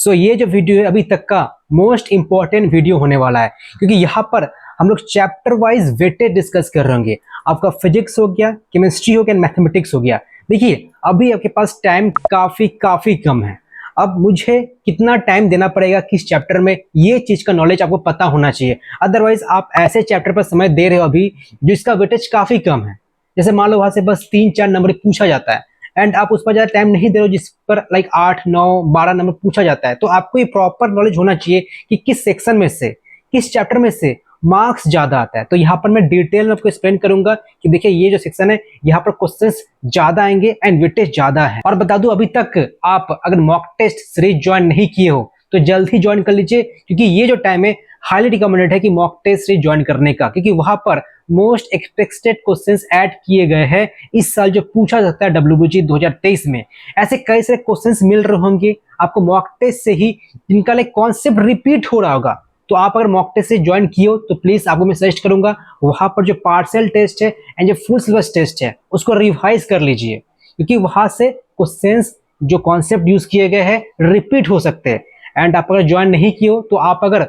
ये जो वीडियो है अभी तक का मोस्ट इंपॉर्टेंट वीडियो होने वाला है, क्योंकि यहाँ पर हम लोग चैप्टर वाइज वेटेज डिस्कस कर रहे होंगे। आपका फिजिक्स हो गया, केमिस्ट्री हो गया, मैथमेटिक्स हो गया। देखिए अभी आपके पास टाइम काफी कम है। अब मुझे कितना टाइम देना पड़ेगा किस चैप्टर में, ये चीज का नॉलेज आपको पता होना चाहिए। अदरवाइज आप ऐसे चैप्टर पर समय दे रहे हो अभी जिसका वेटेज काफी कम है। जैसे मान लो वहां से बस 3-4 नंबर पूछा जाता है एंड आप उस पर ज्यादा टाइम नहीं दे रहे हो जिस पर लाइक 8-9-12 नंबर पूछा जाता है। तो आपको ये प्रॉपर नॉलेज होना चाहिए कि किस सेक्शन में से, किस चैप्टर में से मार्क्स ज्यादा आता है। तो यहाँ पर मैं डिटेल में आपको एक्सप्लेन करूंगा कि देखिए ये जो सेक्शन है यहाँ पर क्वेश्चंस ज्यादा आएंगे एंड वेटेज ज्यादा है। और बता दूं अभी तक आप अगर मॉक टेस्ट सीरीज ज्वाइन नहीं किए हो तो जल्द ही ज्वाइन कर लीजिए, क्योंकि ये जो टाइम है हाईली रिकमेंडेड है कि मॉक टेस्ट सीरीज ज्वाइन करने का, क्योंकि वहां पर मोस्ट एक्सपेक्टेड क्वेश्चंस ऐड किए गए हैं इस साल जो पूछा सकता है WBG 2023 में। ऐसे कई सारे क्वेश्चंस मिल रहे होंगे आपको मॉक टेस्ट से ही, जिनका लाइक कॉन्सेप्ट रिपीट हो रहा होगा। तो आप अगर मॉक टेस्ट से ज्वाइन किए हो तो प्लीज आपको मैं सजेस्ट करूंगा वहां पर जो पार्शियल टेस्ट है एंड जो फुल सिलेबस टेस्ट है उसको रिवाइज कर लीजिए, क्योंकि वहां से क्वेश्चंस जो कॉन्सेप्ट यूज किए गए हैं रिपीट हो सकते हैं। एंड आप अगर ज्वाइन नहीं किए हो तो आप अगर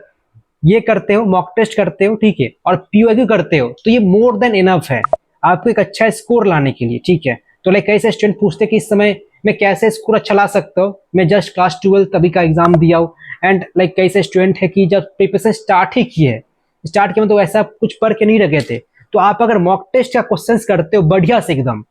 ये करते हो, मॉक टेस्ट करते हो, ठीक है, और PYQ करते हो तो ये मोर देन इनफ है आपको एक अच्छा स्कोर लाने के लिए, ठीक है। तो लाइक कैसे स्टूडेंट पूछते कि इस समय मैं कैसे स्कोर अच्छा ला सकता हूँ, मैं जस्ट क्लास 12 तभी का एग्जाम दिया हूँ। एंड लाइक कैसे स्टूडेंट है कि जब प्रिपरेशन स्टार्ट ही किए है, स्टार्ट किया तो ऐसा कुछ पढ़ के नहीं रखे थे। तो आप अगर मॉक टेस्ट का क्वेश्चंस करते हो बढ़िया से एकदम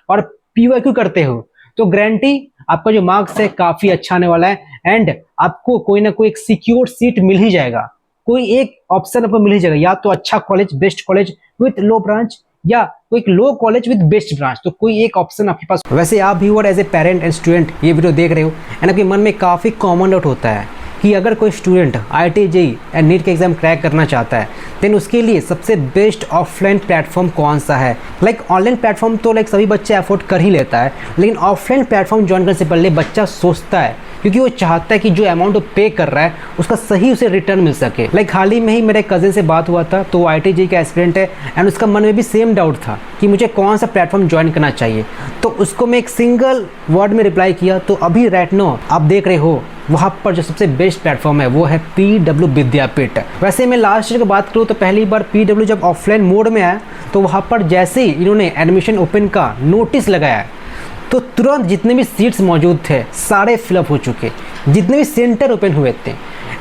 और PYQ करते हो तो गारंटी आपका जो मार्क्स है काफी अच्छा आने वाला है एंड आपको कोई ना कोई एक सिक्योर सीट मिल ही जाएगा। कोई एक ऑप्शन आपको मिल ही जाएगा, या तो अच्छा college, best college with low branch, या कोई एक लो कॉलेज विद बेस्ट ब्रांच। तो कोई एक ऑप्शन आपके पास। वैसे आप भी और as a parent and student ये वीडियो देख रहे हो एंड आपके मन में काफी कॉमन डाउट होता है कि अगर कोई student IIT JEE and NEET के एग्जाम क्रैक करना चाहता है देन उसके लिए सबसे बेस्ट ऑफलाइन प्लेटफॉर्म कौन सा है। लाइक ऑनलाइन प्लेटफॉर्म तो लाइक सभी बच्चे अफोर्ड कर ही लेता है, लेकिन ऑफलाइन प्लेटफॉर्म ज्वाइन करने से पहले बच्चा सोचता है, क्योंकि वो चाहता है कि जो अमाउंट वो पे कर रहा है उसका सही उसे रिटर्न मिल सके। लाइक हाल ही में ही मेरे कजिन से बात हुआ था, तो वो IIT JEE का एस्पिरेंट है एंड उसका मन में भी सेम डाउट था कि मुझे कौन सा प्लेटफॉर्म ज्वाइन करना चाहिए। तो उसको मैं एक सिंगल वर्ड में रिप्लाई किया। तो अभी राइट नाउ आप देख रहे हो वहाँ पर जो सबसे बेस्ट प्लेटफॉर्म है वो है PW विद्यापीठ। वैसे मैं लास्ट ईयर की बात करूँ तो पहली बार PW जब ऑफलाइन मोड में आया तो वहाँ पर जैसे ही इन्होंने एडमिशन ओपन का नोटिस लगाया तो तुरंत जितने भी सीट्स मौजूद थे सारे फिलअप हो चुके, जितने भी सेंटर ओपन हुए थे।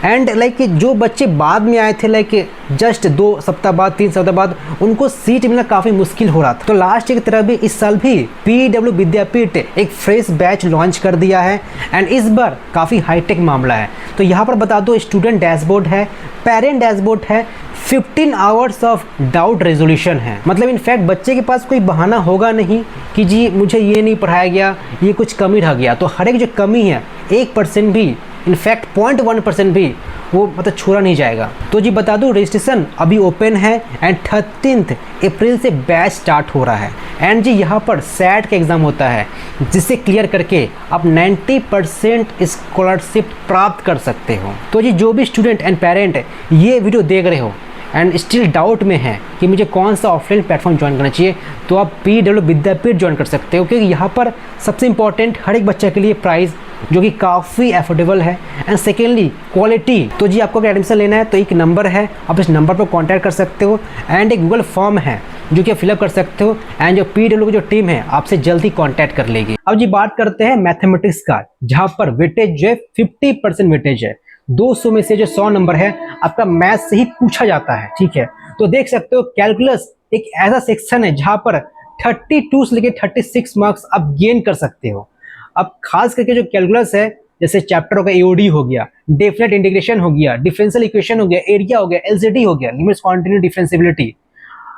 एंड लाइक जो बच्चे बाद में आए थे लाइक जस्ट 2 सप्ताह बाद, 3 सप्ताह बाद, उनको सीट मिलना काफ़ी मुश्किल हो रहा था। तो लास्ट ईयर की तरह भी इस साल भी PW विद्यापीठ एक फ्रेश बैच लॉन्च कर दिया है एंड इस बार काफ़ी हाईटेक मामला है। तो यहाँ पर बता दो स्टूडेंट डैशबोर्ड है, पेरेंट डैशबोर्ड है, 15 आवर्स ऑफ डाउट रेजोल्यूशन है। मतलब इनफैक्ट बच्चे के पास कोई बहाना होगा नहीं कि जी मुझे ये नहीं पढ़ाया गया, ये कुछ कमी रह गया। तो हर एक जो कमी है 1% भी, इनफैक्ट 0.1% भी वो मतलब छोड़ा नहीं जाएगा। तो जी बता दूं रजिस्ट्रेशन अभी ओपन है एंड 13 अप्रैल से बैच स्टार्ट हो रहा है। एंड जी यहाँ पर SAT का एग्ज़ाम होता है जिसे क्लियर करके आप 90% स्कॉलरशिप प्राप्त कर सकते हो। तो जी जो भी स्टूडेंट एंड पेरेंट ये वीडियो देख रहे हो एंड स्टिल डाउट में है कि मुझे कौन सा ऑफलाइन प्लेटफॉर्म ज्वाइन करना चाहिए, तो आप PW विद्यापीठ ज्वाइन कर सकते हो, क्योंकि यहाँ पर सबसे इंपॉर्टेंट हर एक बच्चे के लिए प्राइस जो कि काफ़ी अफोर्डेबल है एंड सेकेंडली क्वालिटी। तो जी आपको अगर एडमिशन लेना है तो एक नंबर है, आप इस नंबर पर कॉन्टैक्ट कर सकते हो एंड एक गूगल फॉर्म है जो कि आप फिलअप कर सकते हो एंड जो PW की जो टीम है आपसे जल्दी कॉन्टैक्ट कर लेगी। अब जी बात करते हैं मैथमेटिक्स का, जहाँ पर वेटेज जो है 50% वेटेज है। 200 में से जो 100 नंबर है आपका मैथ से ही पूछा जाता है, ठीक है। तो देख सकते हो कैलकुलस एक ऐसा सेक्शन है जहां पर 32 से लेकर 36 मार्क्स आप गेन कर सकते हो। अब खास करके जो कैलकुलस है, जैसे चैप्टर हो गया AOD हो गया, डेफिनेट इंटीग्रेशन हो गया, डिफरेंशियल इक्वेशन हो गया, एरिया हो गया, LCD हो गया, limits continue differentiability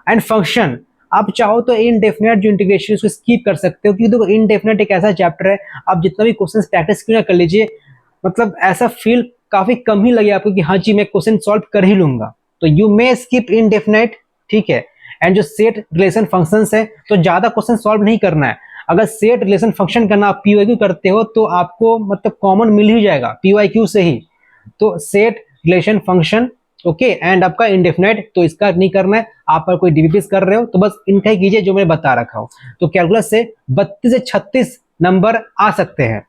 and function. आप चाहो तो इनडेफिनेट जो इंटीग्रेशन उसको स्किप कर सकते हो, क्योंकि देखो इनडेफिनेट एक ऐसा चैप्टर है आप जितना भी क्वेश्चन प्रैक्टिस क्यों ना कर लीजिए, मतलब ऐसा फील काफी कम ही लगे आपको कि हाँ जी मैं क्वेश्चन सॉल्व कर ही लूंगा। तो यू मे स्किप इनडेफिनेट, ठीक है। एंड जो सेट रिलेशन फंक्शंस है तो ज्यादा क्वेश्चन सॉल्व नहीं करना है। अगर सेट रिलेशन फंक्शन करना आप PYQ करते हो तो आपको मतलब कॉमन मिल ही जाएगा PYQ से ही। तो set relation function, okay, and आपका इंडेफिनेट तो इसका नहीं करना है। आप अगर कोई DBPs कर रहे हो तो बस इनका ही कीजिए जो मैंने बता रखा हो। तो कैलकुलस से 32 से 36 नंबर आ सकते हैं।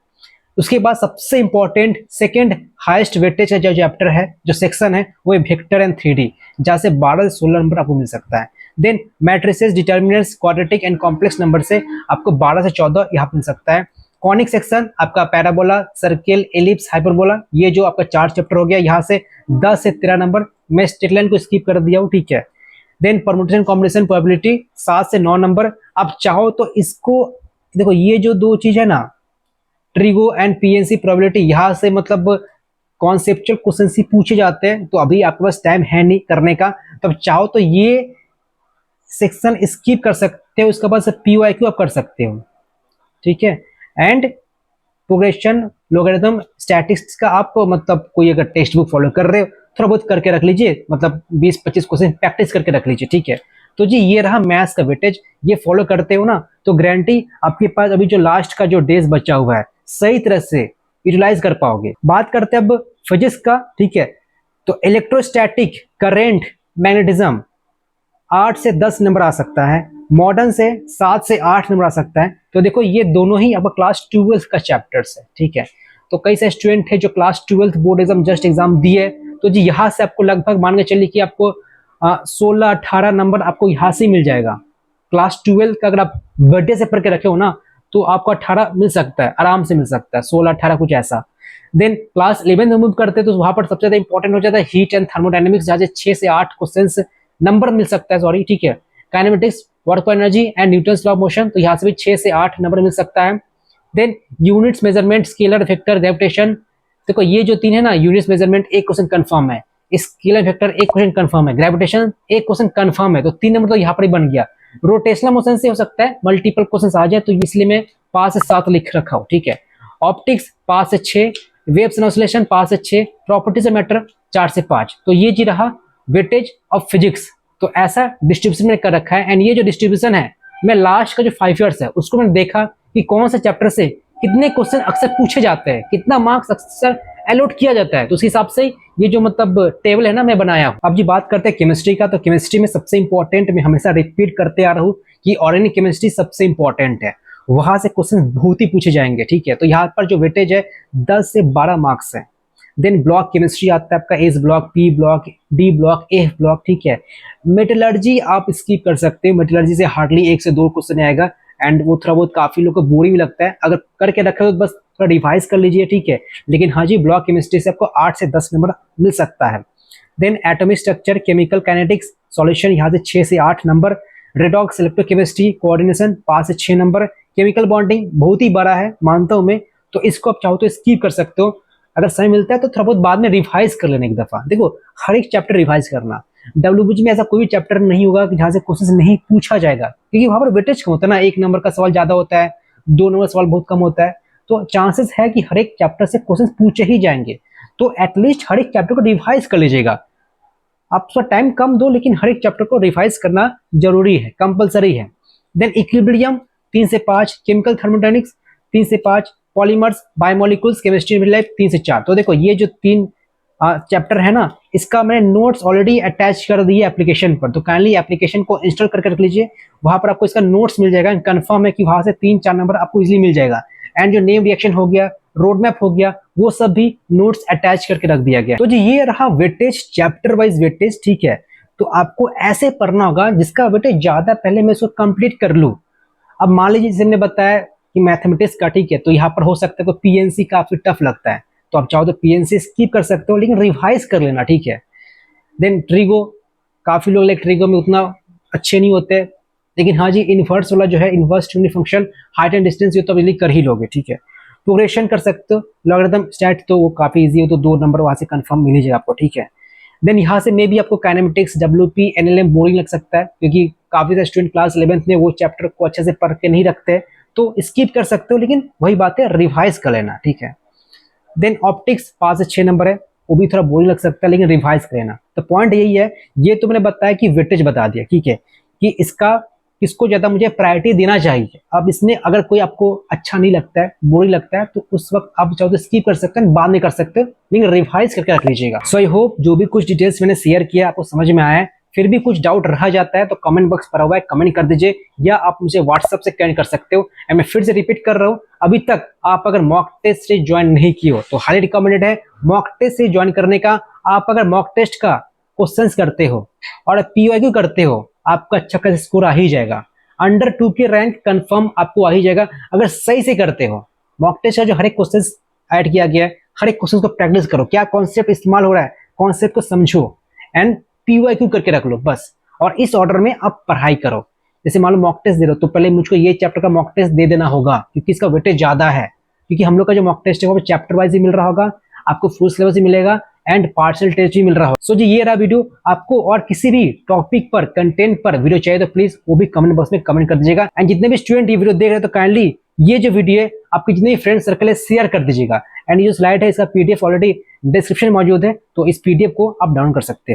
उसके बाद सबसे इंपॉर्टेंट सेकंड हाईएस्ट वेटेज का जो चैप्टर है, जो सेक्शन है, वो है वेक्टर एंड 3D, जहां से 12 से 16 नंबर आपको मिल सकता है। Then matrices, determinants, quadratic and complex number से आपको 12 से 14 यहाँ मिल सकता है। कॉनिक सेक्शन आपका पैराबोला, सर्किल, एलिप्स, हाइपरबोला, ये जो आपका 4 चैप्टर हो गया, यहाँ से 10 से 13 नंबर। मैं स्ट्रेट लाइन को स्किप कर दिया हूँ, ठीक है। देन परम्यूटेशन कॉम्बिनेशन प्रोबेबिलिटी 7 से 9 नंबर। आप चाहो तो इसको देखो, ये जो दो चीज है ना, ट्रिगो एंड पीएनसी प्रोबेबिलिटी, यहाँ से मतलब कॉन्सेप्चुअल क्वेश्चन ही पूछे जाते हैं, तो अभी आपके पास टाइम है नहीं करने का, तो आप चाहो तो ये सेक्शन स्किप कर सकते हो, उसके बाद पीओआईक्यू आप कर सकते हो, ठीक है। एंड प्रोग्रेशन, लोगरिथम, स्टैटिस्टिक्स का आप मतलब कोई अगर टेक्स्ट बुक फॉलो कर रहे हो, थोड़ा बहुत करके रख लीजिए, मतलब 20-25 क्वेश्चन प्रैक्टिस करके रख लीजिए, ठीक है। तो जी ये रहा मैथ्स का वेटेज, ये फॉलो करते हो ना तो गारंटी आपके पास अभी जो लास्ट का जो डेज बचा हुआ है सही तरह से यूटिलाइज कर पाओगे। बात करते हैं अब फिजिक्स का, ठीक है। तो इलेक्ट्रोस्टैटिक, करंट, मैग्नेटिज्म 8 से 10 नंबर आ सकता है, मॉडर्न से 7 से 8 नंबर आ सकता है। तो देखो ये दोनों ही आपका क्लास 12 का चैप्टर्स है, ठीक है। तो कई सारे स्टूडेंट है जो class 12 board exam just exam दिए, तो जी यहाँ से आपको लगभग मान के चलिए कि आपको 16-18 नंबर आपको यहाँ से मिल जाएगा। क्लास 12 का अगर आप बर्थडे से पढ़ के रखे हो ना, तो आपको 18 मिल सकता है, आराम से मिल सकता है, 16-18 कुछ ऐसा। देन क्लास 11 में मूव करते हैं तो वहां पर सबसे ज्यादा इंपॉर्टेंट हो जाता है हीट एंड थर्मोडायनेमिक्स, जहाँ से 6 से 8 क्वेश्चन नंबर मिल सकता है, सॉरी, ठीक है। Kinematics, work energy and Newton's law of motion, तो यहाँ से भी 6 से 8 नंबर मिल सकता है। Then units measurement, scalar, vector, gravitation, देखो ये जो 3 है ना, यूनिट्स मेजरमेंट एक क्वेश्चन कंफर्म है, स्केलर वेक्टर एक क्वेश्चन कंफर्म है, ग्रेविटेशन एक क्वेश्चन कंफर्म है, तो 3 नंबर तो यहाँ पर ही बन गया। रोटेशनल मोशन से हो सकता है मल्टीपल क्वेश्चन आ जाए, तो इसलिए मैं 5 से 7 लिख रखा हूँ, ठीक है। ऑप्टिक्स 5 से 6, वेव्स एंड ऑसिलेशन 5 से 6, प्रॉपर्टीज ऑफ मैटर 4 से 5। तो ये जी रहा वेटेज ऑफ फिजिक्स। तो ऐसा डिस्ट्रीब्यूशन में कर रखा है, एंड ये जो डिस्ट्रीब्यूशन है, मैं लास्ट का जो 5 ईयर्स है उसको मैंने देखा कि कौन सा चैप्टर से कितने क्वेश्चन अक्सर पूछे जाते हैं, कितना मार्क्स अक्सर अलॉट किया जाता है, तो उस हिसाब से ये जो मतलब टेबल है ना मैं बनाया हूं। अब जी बात करते हैं केमिस्ट्री का, तो केमिस्ट्री में सबसे इंपॉर्टेंट, मैं हमेशा रिपीट करते आ रहा हूँ कि ऑर्गेनिक केमिस्ट्री सबसे इंपॉर्टेंट है, वहां से क्वेश्चन बहुत ही पूछे जाएंगे, ठीक है। तो यहाँ पर जो वेटेज है 10 से 12 मार्क्स है। देन ब्लॉक केमिस्ट्री आता है आपका, S block, P block, D block, F block, ठीक है। मेटलर्जी आप स्किप कर सकते हो, मेटलर्जी से हार्डली 1 से 2 क्वेश्चन आएगा, एंड वो थोड़ा बहुत काफी लोग को बोरिंग भी लगता है, अगर करके रखे हो तो बस थोड़ा रिवाइज कर लीजिए, ठीक है। लेकिन हाँ जी, ब्लॉक केमिस्ट्री से आपको 8 से 10 नंबर मिल सकता है। Then atomic structure, chemical kinetics, solution यहाँ से 6 से 8 नंबर। रेडॉक्स, इलेक्ट्रोकेमिस्ट्री, कोऑर्डिनेशन 5 से 6 नंबर। केमिकल बॉन्डिंग बहुत ही बड़ा है, मानता हूं मैं, तो इसको आप चाहो तो स्किप कर सकते हो। अगर समय मिलता है तो थोड़ा बहुत बाद में रिवाइज कर लेना एक दफा। देखो हर एक चैप्टर रिवाइज करना, डब्ल्यूबीजी में ऐसा कोई भी चैप्टर नहीं होगा कि जहां से क्वेश्चन नहीं पूछा जाएगा, क्योंकि वहां पर वेटेज कम होता है ना, 1 नंबर का सवाल ज्यादा होता है, 2 नंबर सवाल बहुत कम होता है, तो चांसेस है कि हर एक चैप्टर से क्वेश्चन पूछे ही जाएंगे। तो एटलीस्ट हर एक चैप्टर को रिवाइज कर लीजिएगा। आप थोड़ा टाइम कम दो, लेकिन हर एक चैप्टर को रिवाइज करना जरूरी है, कंपलसरी है। देन इक्विलिब्रियम 3 से 5, केमिकल थर्मोडायनेमिक्स 3 से 5, polymers, biomolecules, chemistry mid life 3 से 4। तो देखो ये जो 3 चैप्टर है ना, इसका मैंने नोट्स ऑलरेडी अटैच कर दिए एप्लीकेशन पर, तो काइंडली एप्लीकेशन को इंस्टॉल करके रख लीजिए, वहां पर आपको इसका नोट्स मिल जाएगा। कंफर्म है कि वहां से 3-4 नंबर आपको इजीली मिल जाएगा। एंड जो नेम रिएक्शन हो गया, रोड मैप हो गया, वो सब भी नोट्स अटैच करके रख दिया गया। तो जी ये रहा वेटेज, चैप्टर वाइज वेटेज, ठीक है। तो आपको ऐसे पढ़ना होगा जिसका वेटेज ज्यादा, पहले मैं इसको कंप्लीट कर लूं। अब मान लीजिए जैसे हमने बताया कि मैथमेटिक्स का, ठीक है, तो यहाँ पर हो सकता है कोई पीएनसी काफी टफ लगता है, तो आप चाहो तो पीएनसी स्किप कर सकते हो, लेकिन रिवाइज कर लेना, ठीक है। देन ट्रिगो, काफी लोग लाइक ट्रिगो में उतना अच्छे नहीं होते, लेकिन हाँ जी इनवर्स वाला जो है, inverse unit function, height and distance, ये तो इजीली कर ही लोगे, ठीक है। प्रोग्रेशन कर सकते हो, लॉगरिथम, स्टैट, तो वो काफी इजी हो, तो 2 नंबर वहां से कंफर्म मिल जाएगा आपको, ठीक है। देन यहाँ से मे भी आपको काइनेमेटिक्स, डब्ल्यूपी, एनएलएम बोरिंग लग सकता है, क्योंकि काफी सारे स्टूडेंट क्लास 11th में वो चैप्टर को अच्छे से पढ़ के नहीं रखते, तो स्किप कर सकते हो, लेकिन वही बात है रिवाइज कर लेना, ठीक है। देन ऑप्टिक्स 5 से 6 नंबर है, वो भी थोड़ा बोरिंग लग सकता है, लेकिन रिवाइज कर लेना। तो पॉइंट यही है, ये तो मैंने बताया कि वेटेज बता दिया, ठीक है, कि इसका किसको ज्यादा मुझे प्रायोरिटी देना चाहिए। अब इसमें अगर कोई आपको अच्छा नहीं लगता है, बोरिंग लगता है, तो उस वक्त आप चाहो तो स्किप कर सकते हैं, बाद में कर सकते हो, लेकिन रिवाइज करके रख लीजिएगा। सो आई होप जो भी कुछ डिटेल्स मैंने शेयर किया आपको समझ में आया है। फिर भी कुछ डाउट रह जाता है तो कमेंट बॉक्स पर हुआ है, कमेंट कर दीजिए, या आप मुझे व्हाट्सएप से कनेक्ट कर सकते हो। एंड मैं फिर से रिपीट कर रहा हूँ, अभी तक आप अगर मॉक टेस्ट से ज्वाइन नहीं किए हो तो हाईली रिकमेंडेड है मॉक टेस्ट से ज्वाइन करने का। आप अगर मॉक टेस्ट का क्वेश्चंस करते हो और पीओक्यू करते हो, आपका अच्छा खासा स्कोर आ ही जाएगा। अंडर 2 के रैंक कंफर्म आपको आ ही जाएगा अगर सही से करते हो। मॉक टेस्ट का जो हर एक क्वेश्चन ऐड किया गया है, हर एक क्वेश्चन को प्रैक्टिस करो, क्या कॉन्सेप्ट इस्तेमाल हो रहा है, कॉन्सेप्ट को समझो एंड पीओक्यू करके रख लो बस। और इस ऑर्डर में आप पढ़ाई करो। जैसे मान लो मॉक टेस्ट दे रहे हो तो पहले मुझको ये चैप्टर का मॉक टेस्ट दे देना होगा, क्योंकि इसका वेटेज ज्यादा है। क्योंकि हम लोग का जो मॉक टेस्ट है वो चैप्टर वाइज ही मिल रहा होगा, आपको फुल सिलेबस ही मिलेगा एंड पार्शियल टेस्ट भी मिल रहा होगा। सो जी ये रहा वीडियो। आपको और किसी भी टॉपिक पर, कंटेंट पर वीडियो चाहिए तो प्लीज वो भी कमेंट बॉक्स में कमेंट कर दीजिएगा। एंड जितने भी स्टूडेंट ये वीडियो देख रहे हैं तो काइंडली ये जो वीडियो है आपके जितने भी फ्रेंड सर्कल है शेयर कर दीजिएगा। एंड ये जो स्लाइड है इसका पीडीएफ ऑलरेडी डिस्क्रिप्शन में मौजूद है, तो इस पीडीएफ को आप डाउनलोड कर सकते हो।